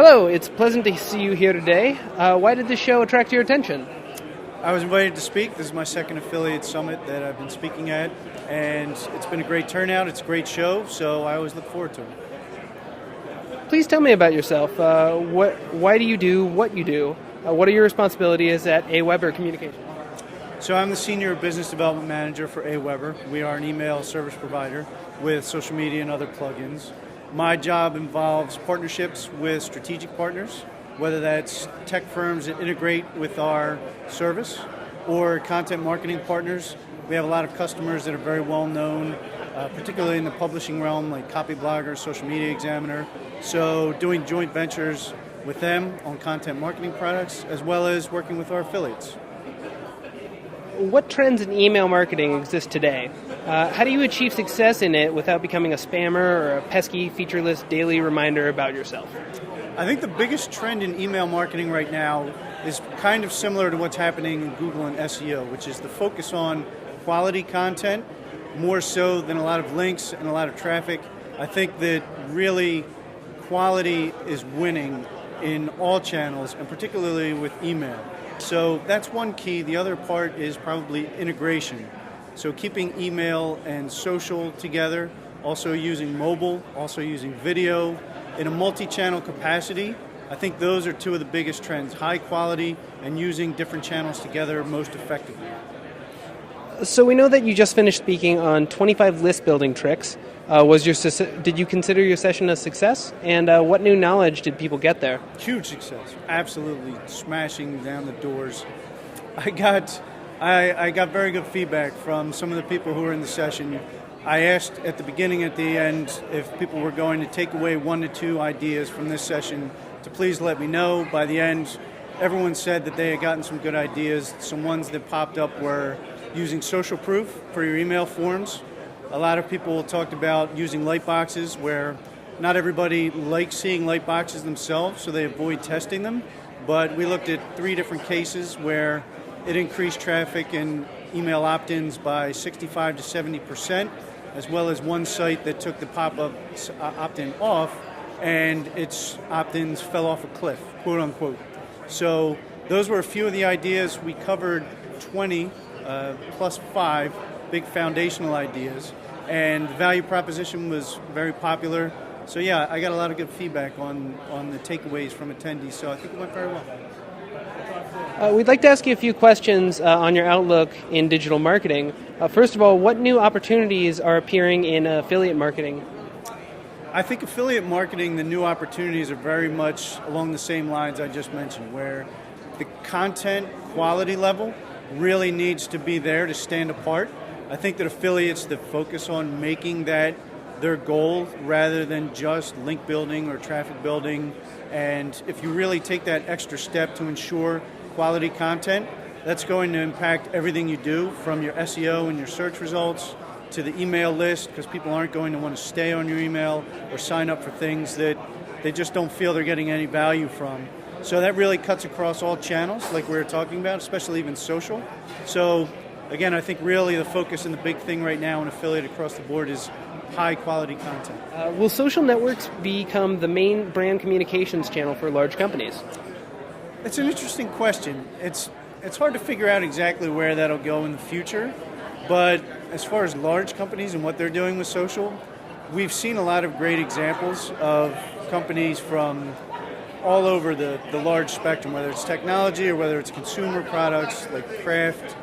Hello, it's pleasant to see you here today. Why did this show attract your attention? I was invited to speak. This is my second affiliate summit that I've been speaking at, and it's been a great turnout. It's a great show, so I always look forward to it. Please tell me about yourself. Why do you do what you do? What are your responsibilities at AWeber Communications? So I'm the Senior Business Development Manager for AWeber. We are an email service provider with social media and other plugins. My job involves partnerships with strategic partners, whether that's tech firms that integrate with our service or content marketing partners. We have a lot of customers that are very well known, particularly in the publishing realm, like Copyblogger, Social Media Examiner. So doing joint ventures with them on content marketing products, as well as working with our affiliates. What trends in email marketing exist today? How do you achieve success in it without becoming a spammer or a pesky, featureless daily reminder about yourself? I think the biggest trend in email marketing right now is kind of similar to what's happening in Google and SEO, which is the focus on quality content more so than a lot of links and a lot of traffic. I think that really quality is winning in all channels, and particularly with email. So that's one key. The other part is probably integration. So keeping email and social together, also using mobile, also using video in a multi-channel capacity. I think those are two of the biggest trends, high quality and using different channels together most effectively. So we know that you just finished speaking on 25 list building tricks. Did you consider your session a success? And what new knowledge did people get there? Huge success, absolutely smashing down the doors. I got very good feedback from some of the people who were in the session. I asked at the beginning, at the end, if people were going to take away 1 to 2 ideas from this session to please let me know. By the end, everyone said that they had gotten some good ideas. Some ones that popped up were using social proof for your email forms. A lot of people talked about using light boxes, where not everybody likes seeing light boxes themselves, so they avoid testing them. But we looked at 3 different cases where it increased traffic and email opt-ins by 65 to 70%, as well as one site that took the pop-up opt-in off, and its opt-ins fell off a cliff, quote unquote. So those were a few of the ideas. We covered 20 plus 5 big foundational ideas, and the value proposition was very popular. So yeah, I got a lot of good feedback on the takeaways from attendees, so I think it went very well. We'd like to ask you a few questions on your outlook in digital marketing. First of all, what new opportunities are appearing in affiliate marketing? I think affiliate marketing, the new opportunities are very much along the same lines I just mentioned, where the content quality level really needs to be there to stand apart. I think that affiliates that focus on making that their goal rather than just link building or traffic building, and if you really take that extra step to ensure quality content, that's going to impact everything you do, from your SEO and your search results to the email list, because people aren't going to want to stay on your email or sign up for things that they just don't feel they're getting any value from. So that really cuts across all channels, like we were talking about, especially even social. So again, I think really the focus and the big thing right now in affiliate across the board is high quality content. Will social networks become the main brand communications channel for large companies? It's an interesting question. It's hard to figure out exactly where that'll go in the future, but as far as large companies and what they're doing with social, we've seen a lot of great examples of companies from all over the large spectrum, whether it's technology or whether it's consumer products like Kraft,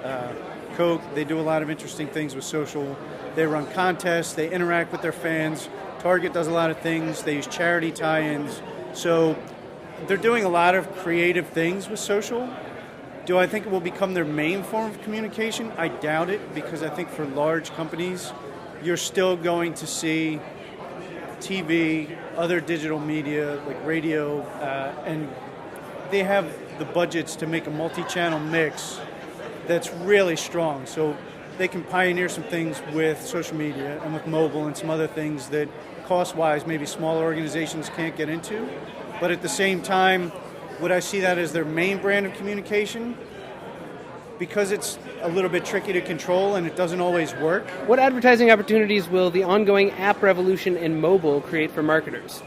Coke. They do a lot of interesting things with social. They run contests, they interact with their fans. Target does a lot of things. They use charity tie-ins. So they're doing a lot of creative things with social. Do I think it will become their main form of communication? I doubt it, because I think for large companies, you're still going to see TV, other digital media like radio, and they have the budgets to make a multi-channel mix that's really strong. So they can pioneer some things with social media and with mobile and some other things that cost-wise maybe smaller organizations can't get into. But at the same time, would I see that as their main brand of communication? Because it's a little bit tricky to control and it doesn't always work. What advertising opportunities will the ongoing app revolution in mobile create for marketers?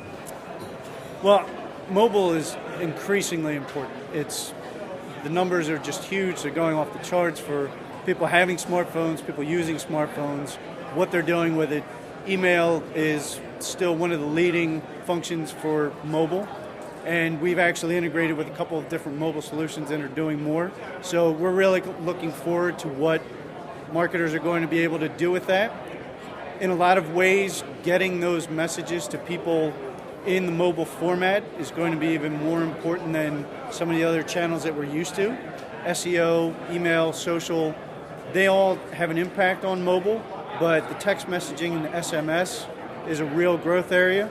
Well, mobile is increasingly important. The numbers are just huge. They're going off the charts for people having smartphones, people using smartphones, what they're doing with it. Email is still one of the leading functions for mobile, and we've actually integrated with a couple of different mobile solutions and are doing more. So we're really looking forward to what marketers are going to be able to do with that. In a lot of ways, getting those messages to people in the mobile format is going to be even more important than some of the other channels that we're used to. SEO, email, social, they all have an impact on mobile, but the text messaging and the SMS is a real growth area.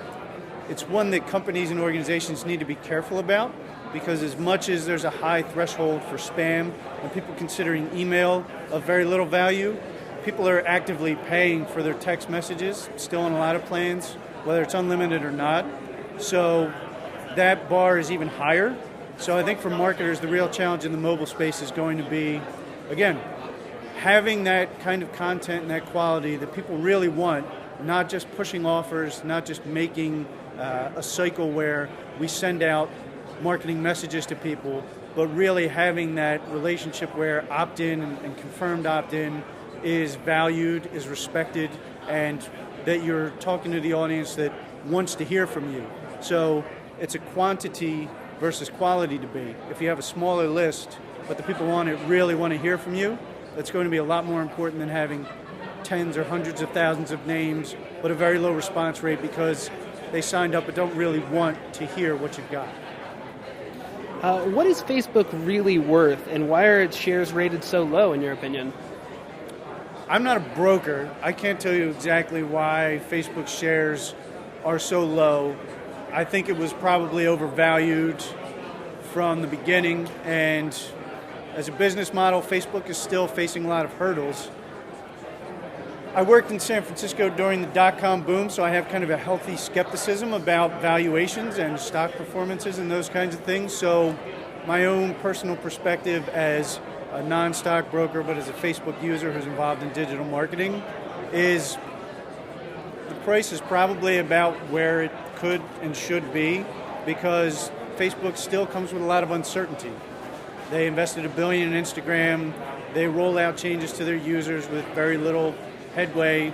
It's one that companies and organizations need to be careful about, because as much as there's a high threshold for spam and people considering email of very little value, people are actively paying for their text messages, still in a lot of plans, whether it's unlimited or not. So that bar is even higher. So I think for marketers, the real challenge in the mobile space is going to be, again, having that kind of content and that quality that people really want, not just pushing offers, not just making a cycle where we send out marketing messages to people, but really having that relationship where opt-in and confirmed opt-in is valued, is respected, and that you're talking to the audience that wants to hear from you. So it's a quantity versus quality debate. If you have a smaller list, but the people on it really want to hear from you, that's going to be a lot more important than having tens or hundreds of thousands of names, but a very low response rate because they signed up but don't really want to hear what you've got. What is Facebook really worth, and why are its shares rated so low, in your opinion? I'm not a broker. I can't tell you exactly why Facebook shares are so low. I think it was probably overvalued from the beginning, and as a business model, Facebook is still facing a lot of hurdles. I worked in San Francisco during the dot-com boom, so I have kind of a healthy skepticism about valuations and stock performances and those kinds of things. So my own personal perspective as a non-stock broker, but as a Facebook user who's involved in digital marketing, is the price is probably about where it could and should be, because Facebook still comes with a lot of uncertainty. They invested $1 billion in Instagram. They roll out changes to their users with very little headway.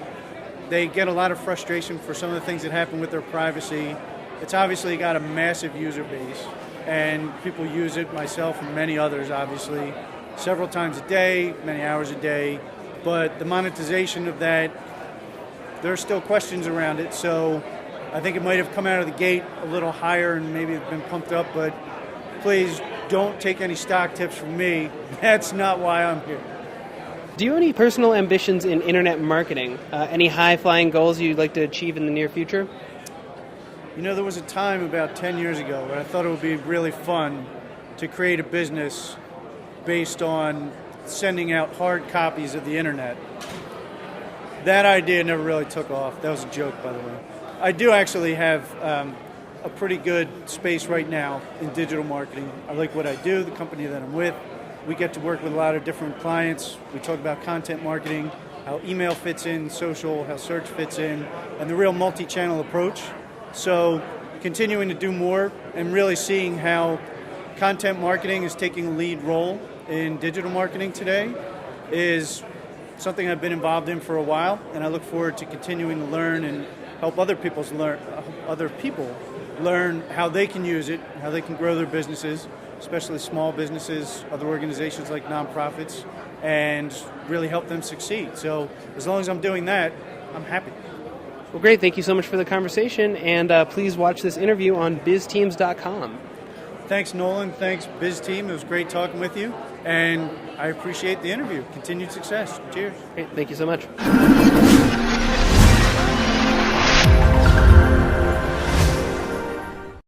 They get a lot of frustration for some of the things that happen with their privacy. It's obviously got a massive user base, and people use it, myself and many others, obviously, several times a day, many hours a day. But the monetization of that, there are still questions around it. So I think it might have come out of the gate a little higher and maybe it's been pumped up, but please don't take any stock tips from me. That's not why I'm here. Do you have any personal ambitions in internet marketing? Any high-flying goals you'd like to achieve in the near future? You know, there was a time about 10 years ago where I thought it would be really fun to create a business based on sending out hard copies of the internet. That idea never really took off. That was a joke, by the way. I do actually have a pretty good space right now in digital marketing. I like what I do, the company that I'm with. We get to work with a lot of different clients. We talk about content marketing, how email fits in, social, how search fits in, and the real multi-channel approach. So continuing to do more and really seeing how content marketing is taking a lead role in digital marketing today is something I've been involved in for a while, and I look forward to continuing to learn and help other people learn how they can use it, how they can grow their businesses, especially small businesses, other organizations like nonprofits, and really help them succeed. So as long as I'm doing that, I'm happy. Well, great. Thank you so much for the conversation, and please watch this interview on bizteams.com. Thanks, Nolan. Thanks, Biz Team. It was great talking with you, and I appreciate the interview. Continued success. Cheers. Great. Thank you so much.